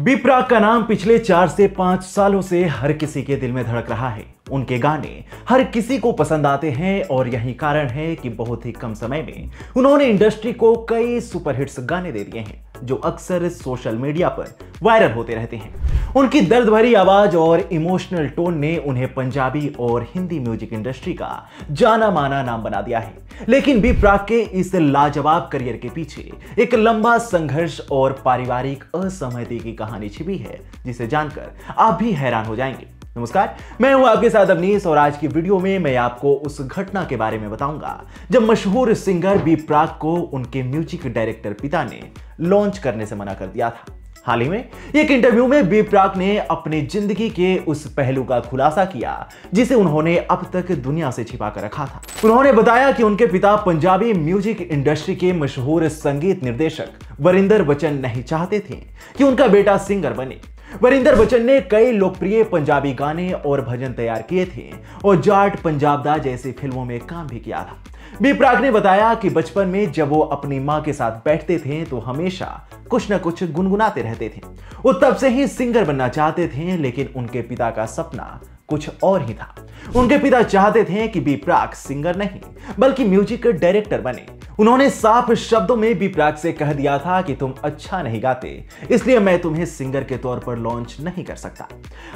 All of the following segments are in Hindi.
बी प्राक का नाम पिछले 4 से 5 सालों से हर किसी के दिल में धड़क रहा है। उनके गाने हर किसी को पसंद आते हैं और यही कारण है कि बहुत ही कम समय में उन्होंने इंडस्ट्री को कई सुपरहिट्स गाने दे दिए हैं जो अक्सर सोशल मीडिया पर वायरल होते रहते हैं। उनकी दर्द भरी आवाज और इमोशनल टोन ने उन्हें पंजाबी और हिंदी म्यूजिक इंडस्ट्री का जाना माना नाम बना दिया है। लेकिन बी प्राक के इस लाजवाब करियर के पीछे एक लंबा संघर्ष और पारिवारिक असहमति की कहानी छिपी है जिसे जानकर आप भी हैरान हो जाएंगे। नमस्कार, मैं हूं आपके साथ अवनीश और आज की वीडियो में मैं आपको उस घटना के बारे में बताऊंगा जब मशहूर सिंगर बी प्राक को उनके म्यूजिक डायरेक्टर पिता ने लॉन्च करने से मना कर दिया था। हाल ही में एक इंटरव्यू में बी प्राक ने अपनी जिंदगी के उस पहलू का खुलासा किया जिसे उन्होंने अब तक दुनिया से छिपा कर रखा था। उन्होंने बताया कि उनके पिता पंजाबी म्यूजिक इंडस्ट्री के मशहूर संगीत निर्देशक वरिंदर बच्चन नहीं चाहते थे कि उनका बेटा सिंगर बने। वरिंदर बच्चन ने कई लोकप्रिय पंजाबी गाने और भजन तैयार किए थे और जाट पंजाब दा जैसी फिल्मों में काम भी किया था। बी प्राक ने बताया कि बचपन में जब वो अपनी मां के साथ बैठते थे तो हमेशा कुछ न कुछ गुनगुनाते रहते थे। वो तब से ही सिंगर बनना चाहते थे, लेकिन उनके पिता का सपना कुछ और ही था। उनके पिता चाहते थे कि बी प्राक सिंगर नहीं बल्कि म्यूजिक डायरेक्टर बने। उन्होंने साफ शब्दों में बी प्राक से कह दिया था कि तुम अच्छा नहीं गाते, इसलिए मैं तुम्हें सिंगर के तौर पर लॉन्च नहीं कर सकता।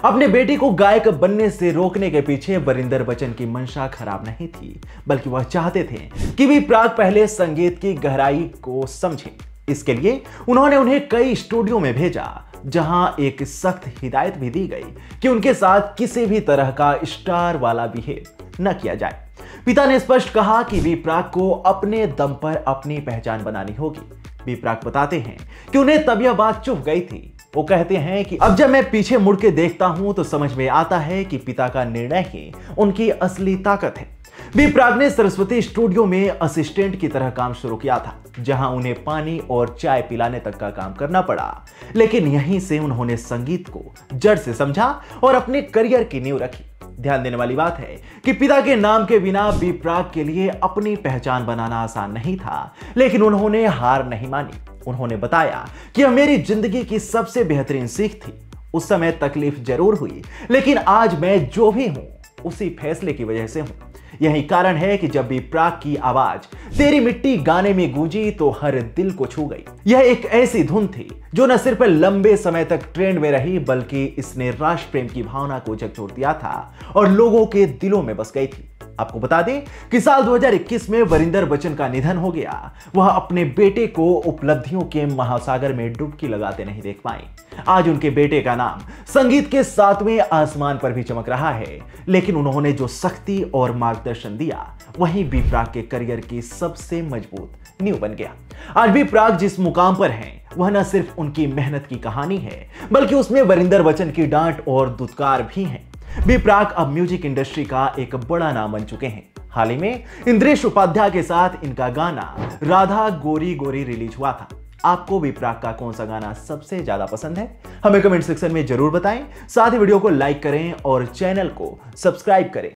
अपने बेटे को गायक बनने से रोकने के पीछे वरिंदर बच्चन की मंशा खराब नहीं थी, बल्कि वह चाहते थे कि बी प्राक पहले संगीत की गहराई को समझें। इसके लिए उन्होंने उन्हें कई स्टूडियो में भेजा जहां एक सख्त हिदायत भी दी गई कि उनके साथ किसी भी तरह का स्टार वाला बिहेव न किया जाए। पिता ने स्पष्ट कहा कि बी प्राक को अपने दम पर अपनी पहचान बनानी होगी। बी प्राक बताते हैं कि उन्हें तब यह बात चुभ गई थी। वो कहते हैं कि अब जब मैं पीछे मुड़ के देखता हूं तो समझ में आता है कि पिता का निर्णय ही उनकी असली ताकत है। बी प्राक ने सरस्वती स्टूडियो में असिस्टेंट की तरह काम शुरू किया था, जहां उन्हें पानी और चाय पिलाने तक का काम करना पड़ा, लेकिन यहीं से उन्होंने संगीत को जड़ से समझा और अपने करियर की नींव रखी। ध्यान देने वाली बात है कि पिता के नाम के बिना बी प्राक के लिए अपनी पहचान बनाना आसान नहीं था, लेकिन उन्होंने हार नहीं मानी। उन्होंने बताया कि यह मेरी जिंदगी की सबसे बेहतरीन सीख थी। उस समय तकलीफ जरूर हुई, लेकिन आज मैं जो भी हूं उसी फैसले की वजह से हूं। यही कारण है कि जब बी प्राक की आवाज तेरी मिट्टी गाने में गूंजी तो हर दिल को छू गई। यह एक ऐसी धुन थी जो न सिर्फ लंबे समय तक ट्रेंड में रही, बल्कि इसने राष्ट्र प्रेम की भावना को झकझोर दिया था और लोगों के दिलों में बस गई थी। आपको बता दें कि साल 2021 में वरिंदर बच्चन का निधन हो गया। वह अपने बेटे को उपलब्धियों के महासागर में डुबकी लगाते नहीं देख पाए। आज उनके बेटे का नाम संगीत के 7वें आसमान पर भी चमक रहा है, लेकिन उन्होंने जो सख्ती और मार्गदर्शन दिया वही बी प्राक के करियर की सबसे मजबूत नींव बन गया। आज बी प्राक जिस मुकाम पर हैं वह न सिर्फ उनकी मेहनत की कहानी है, बल्कि उसमें वरिंदर बच्चन की डांट और दुत्कार भी हैं। बी प्राक अब म्यूजिक इंडस्ट्री का एक बड़ा नाम बन चुके हैं। हाल ही में इंद्रेश उपाध्याय के साथ इनका गाना राधा गोरी गोरी रिलीज हुआ था। आपको बी प्राक का कौन सा गाना सबसे ज्यादा पसंद है, हमें कमेंट सेक्शन में जरूर बताएं। साथ ही वीडियो को लाइक करें और चैनल को सब्सक्राइब करें